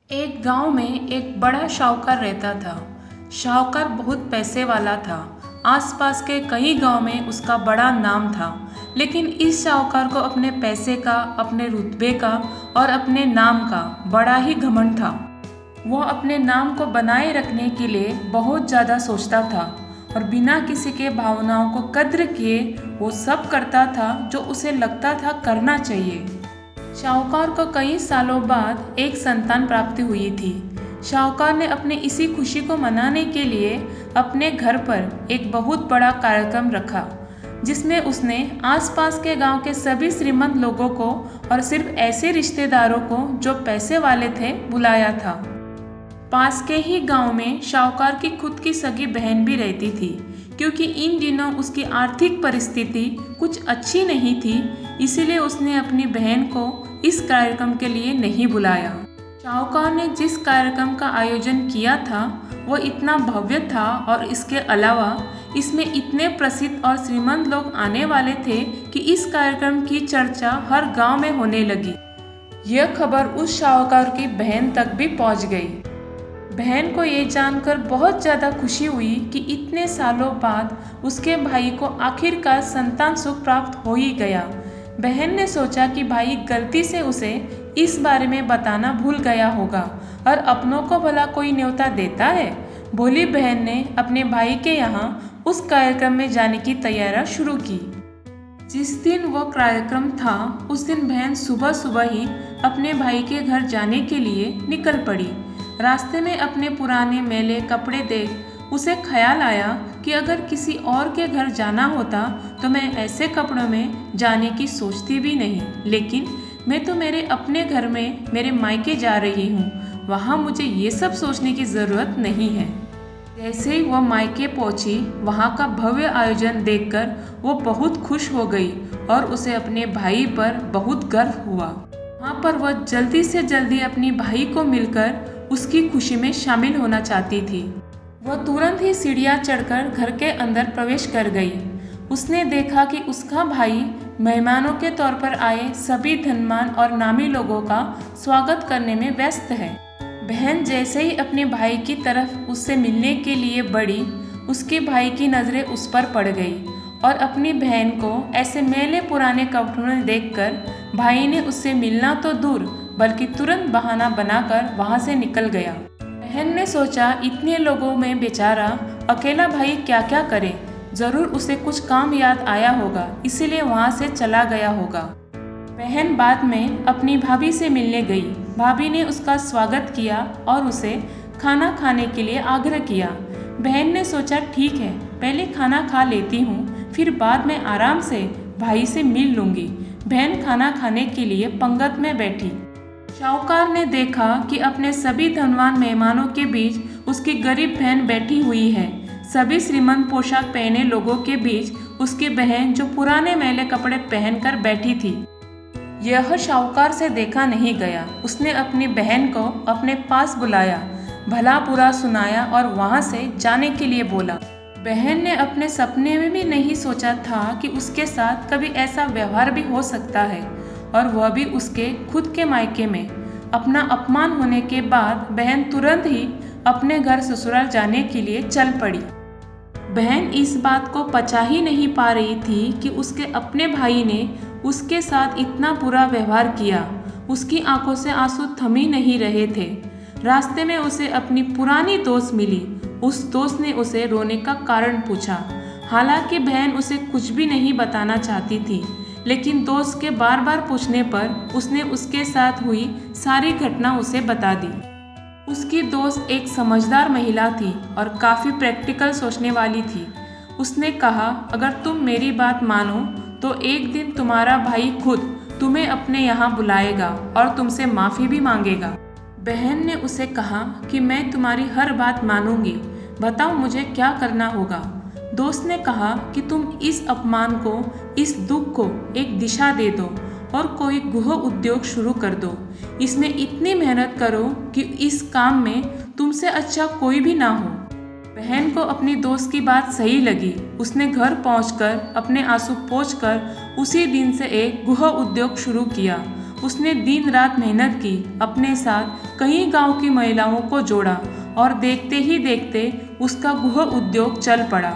एक गांव में एक बड़ा शाहूकार रहता था। शाहूकार बहुत पैसे वाला था। आसपास के कई गांव में उसका बड़ा नाम था। लेकिन इस शाहूकार को अपने पैसे का, अपने रुतबे का और अपने नाम का बड़ा ही घमंड था। वो अपने नाम को बनाए रखने के लिए बहुत ज़्यादा सोचता था और बिना किसी के भावनाओं को कद्र किए वो सब करता था जो उसे लगता था करना चाहिए। शाहूकार को कई सालों बाद एक संतान प्राप्ति हुई थी। शाहूकार ने अपने इसी खुशी को मनाने के लिए अपने घर पर एक बहुत बड़ा कार्यक्रम रखा, जिसमें उसने आसपास के गांव के सभी श्रीमंत लोगों को और सिर्फ ऐसे रिश्तेदारों को जो पैसे वाले थे बुलाया था। पास के ही गांव में शाहूकार की खुद की सगी बहन भी रहती थी। क्योंकि इन दिनों उसकी आर्थिक परिस्थिति कुछ अच्छी नहीं थी, इसीलिए उसने अपनी बहन को इस कार्यक्रम के लिए नहीं बुलाया। शाहूकार ने जिस कार्यक्रम का आयोजन किया था वो इतना भव्य था और इसके अलावा इसमें इतने प्रसिद्ध और श्रीमंत लोग आने वाले थे कि इस कार्यक्रम की चर्चा हर गांव में होने लगी। यह खबर उस शाहूकार की बहन तक भी पहुंच गई। बहन को ये जानकर बहुत ज़्यादा खुशी हुई कि इतने सालों बाद उसके भाई को आखिरकार संतान सुख प्राप्त हो ही गया। बहन ने सोचा कि भाई गलती से उसे इस बारे में बताना भूल गया होगा और अपनों को भला कोई न्योता देता है। भोली बहन ने अपने भाई के यहाँ उस कार्यक्रम में जाने की तैयारी शुरू की। जिस दिन वो कार्यक्रम था उस दिन बहन सुबह सुबह ही अपने भाई के घर जाने के लिए निकल पड़ी। रास्ते में अपने पुराने मैले कपड़े देख उसे ख्याल आया कि अगर किसी और के घर जाना होता तो मैं ऐसे कपड़ों में जाने की सोचती भी नहीं, लेकिन मैं तो मेरे अपने घर में मेरे मायके जा रही हूँ, वहाँ मुझे ये सब सोचने की ज़रूरत नहीं है। जैसे ही वह मायके पहुँची, वहाँ का भव्य आयोजन देखकर वो बहुत खुश हो गई और उसे अपने भाई पर बहुत गर्व हुआ। वहाँ पर वह जल्दी से जल्दी अपनी भाई को मिलकर उसकी खुशी में शामिल होना चाहती थी। वह तुरंत ही सीढ़ियाँ चढ़कर घर के अंदर प्रवेश कर गई। उसने देखा कि उसका भाई मेहमानों के तौर पर आए सभी धनवान और नामी लोगों का स्वागत करने में व्यस्त है। बहन जैसे ही अपने भाई की तरफ उससे मिलने के लिए बढ़ी, उसके भाई की नज़रें उस पर पड़ गई और अपनी बहन को ऐसे मैले पुराने कपड़ों में देखकर भाई ने उससे मिलना तो दूर बल्कि तुरंत बहाना बनाकर वहाँ से निकल गया। बहन ने सोचा इतने लोगों में बेचारा अकेला भाई क्या क्या करे, ज़रूर उसे कुछ काम याद आया होगा, इसीलिए वहाँ से चला गया होगा। बहन बाद में अपनी भाभी से मिलने गई। भाभी ने उसका स्वागत किया और उसे खाना खाने के लिए आग्रह किया। बहन ने सोचा ठीक है, पहले खाना खा लेती हूँ, फिर बाद में आराम से भाई से मिल लूँगी। बहन खाना खाने के लिए पंगत में बैठी। शाहूकार ने देखा कि अपने सभी धनवान मेहमानों के बीच उसकी गरीब बहन बैठी हुई है। सभी श्रीमंत पोशाक पहने लोगों के बीच उसकी बहन जो पुराने मैले कपड़े पहनकर बैठी थी। यह शाहूकार से देखा नहीं गया। उसने अपनी बहन को अपने पास बुलाया, भला बुरा सुनाया और वहाँ से जाने के लिए बोला। बहन ने अपने सपने में भी नहीं सोचा था कि उसके साथ कभी ऐसा व्यवहार भी हो सकता है, और वह भी उसके खुद के मायके में। अपना अपमान होने के बाद बहन तुरंत ही अपने घर ससुराल जाने के लिए चल पड़ी। बहन इस बात को पचा ही नहीं पा रही थी कि उसके अपने भाई ने उसके साथ इतना बुरा व्यवहार किया। उसकी आंखों से आंसू थम ही नहीं रहे थे। रास्ते में उसे अपनी पुरानी दोस्त मिली। उस दोस्त ने उसे रोने का कारण पूछा। हालांकि बहन उसे कुछ भी नहीं बताना चाहती थी, लेकिन दोस्त के बार बार पूछने पर उसने उसके साथ हुई सारी घटना उसे बता दी। उसकी दोस्त एक समझदार महिला थी और काफ़ी प्रैक्टिकल सोचने वाली थी। उसने कहा, अगर तुम मेरी बात मानो तो एक दिन तुम्हारा भाई खुद तुम्हें अपने यहाँ बुलाएगा और तुमसे माफ़ी भी मांगेगा। बहन ने उसे कहा कि मैं तुम्हारी हर बात मानूंगी, बताओ मुझे क्या करना होगा। दोस्त ने कहा कि तुम इस अपमान को, इस दुख को एक दिशा दे दो और कोई गुह उद्योग शुरू कर दो। इसमें इतनी मेहनत करो कि इस काम में तुमसे अच्छा कोई भी ना हो। बहन को अपनी दोस्त की बात सही लगी। उसने घर पहुंचकर अपने आंसू पोंछकर उसी दिन से एक गुह उद्योग शुरू किया उसने दिन रात मेहनत की, अपने साथ कई गांव की महिलाओं को जोड़ा और देखते ही देखते उसका गुह उद्योग चल पड़ा।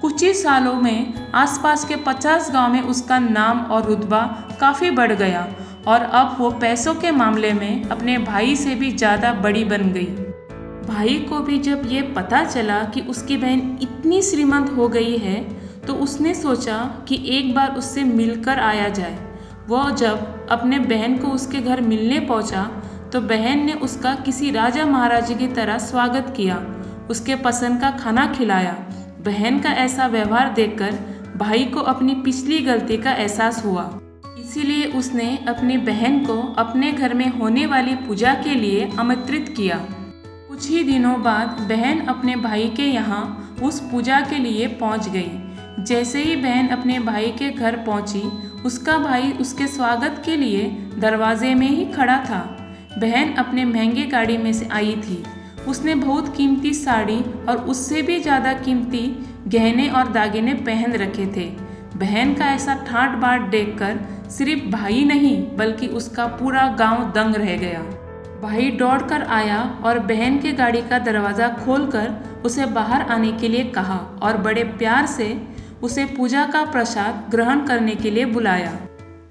कुछ ही सालों में आसपास के 50 गांव में उसका नाम और रुतबा काफ़ी बढ़ गया और अब वो पैसों के मामले में अपने भाई से भी ज़्यादा बड़ी बन गई। भाई को भी जब ये पता चला कि उसकी बहन इतनी श्रीमंत हो गई है तो उसने सोचा कि एक बार उससे मिलकर आया जाए। वो जब अपने बहन को उसके घर मिलने पहुंचा तो बहन ने उसका किसी राजा महाराजे की तरह स्वागत किया, उसके पसंद का खाना खिलाया। बहन का ऐसा व्यवहार देखकर भाई को अपनी पिछली गलती का एहसास हुआ, इसीलिए उसने अपनी बहन को अपने घर में होने वाली पूजा के लिए आमंत्रित किया। कुछ ही दिनों बाद बहन अपने भाई के यहाँ उस पूजा के लिए पहुँच गई। जैसे ही बहन अपने भाई के घर पहुँची, उसका भाई उसके स्वागत के लिए दरवाजे में ही खड़ा था। बहन अपने महंगे गाड़ी में से आई थी। उसने बहुत कीमती साड़ी और उससे भी ज़्यादा कीमती गहने और दागिने पहन रखे थे। बहन का ऐसा ठाट बाट देखकर सिर्फ भाई नहीं बल्कि उसका पूरा गांव दंग रह गया। भाई दौड़कर आया और बहन के गाड़ी का दरवाज़ा खोलकर उसे बाहर आने के लिए कहा और बड़े प्यार से उसे पूजा का प्रसाद ग्रहण करने के लिए बुलाया।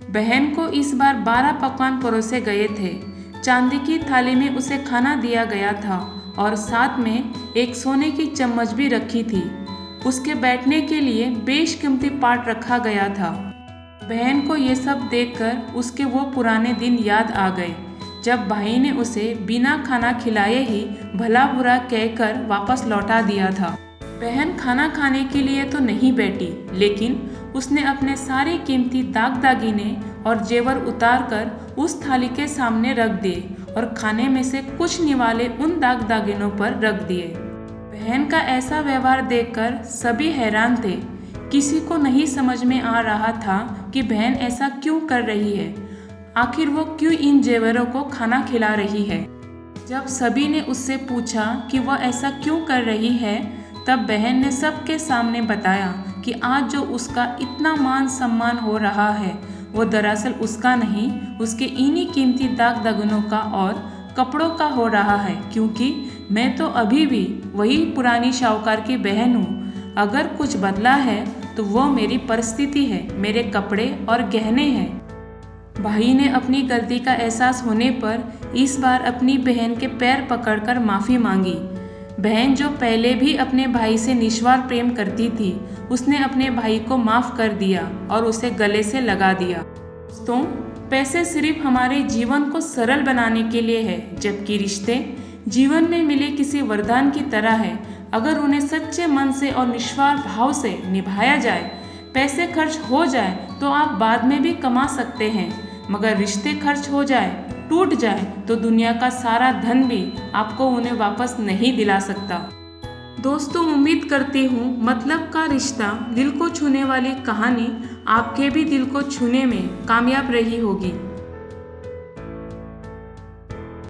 बहन को इस बार 12 पकवान परोसे गए थे। चांदी की थाली में उसे खाना दिया गया था और साथ में एक सोने की चम्मच भी रखी थी। उसके बैठने के लिए बेशकीमती पाट रखा गया था। बहन को ये सब देखकर उसके वो पुराने दिन याद आ गए जब भाई ने उसे बिना खाना खिलाए ही भला बुरा कहकर वापस लौटा दिया था। बहन खाना खाने के लिए तो नहीं बैठी, लेकिन उसने अपने सारे कीमती दाग दागिने और जेवर उतारकर उस थाली के सामने रख दिए और खाने में से कुछ निवाले उन दाग दागिनों पर रख दिए। बहन का ऐसा व्यवहार देखकर सभी हैरान थे। किसी को नहीं समझ में आ रहा था कि बहन ऐसा क्यों कर रही है। आखिर वो क्यों इन जेवरों को खाना खिला रही है। जब सभी ने उससे पूछा कि वह ऐसा क्यों कर रही है, तब बहन ने सबके सामने बताया कि आज जो उसका इतना मान सम्मान हो रहा है वो दरअसल उसका नहीं, उसके इन्हीं कीमती दाग दागिनों का और कपड़ों का हो रहा है, क्योंकि मैं तो अभी भी वही पुरानी शाहूकार की बहन हूँ। अगर कुछ बदला है तो वो मेरी परिस्थिति है, मेरे कपड़े और गहने हैं। भाई ने अपनी गलती का एहसास होने पर इस बार अपनी बहन के पैर पकड़कर माफ़ी मांगी। बहन जो पहले भी अपने भाई से निस्वार्थ प्रेम करती थी, उसने अपने भाई को माफ़ कर दिया और उसे गले से लगा दिया। दोस्तों, पैसे सिर्फ हमारे जीवन को सरल बनाने के लिए है, जबकि रिश्ते जीवन में मिले किसी वरदान की तरह है। अगर उन्हें सच्चे मन से और निस्वार्थ भाव से निभाया जाए, पैसे खर्च हो जाए तो आप बाद में भी कमा सकते हैं, मगर रिश्ते खर्च हो जाए, टूट जाए तो दुनिया का सारा धन भी आपको उन्हें वापस नहीं दिला सकता। दोस्तों, उम्मीद करती हूँ मतलब का रिश्ता दिल को छूने वाली कहानी आपके भी दिल को छूने में कामयाब रही होगी।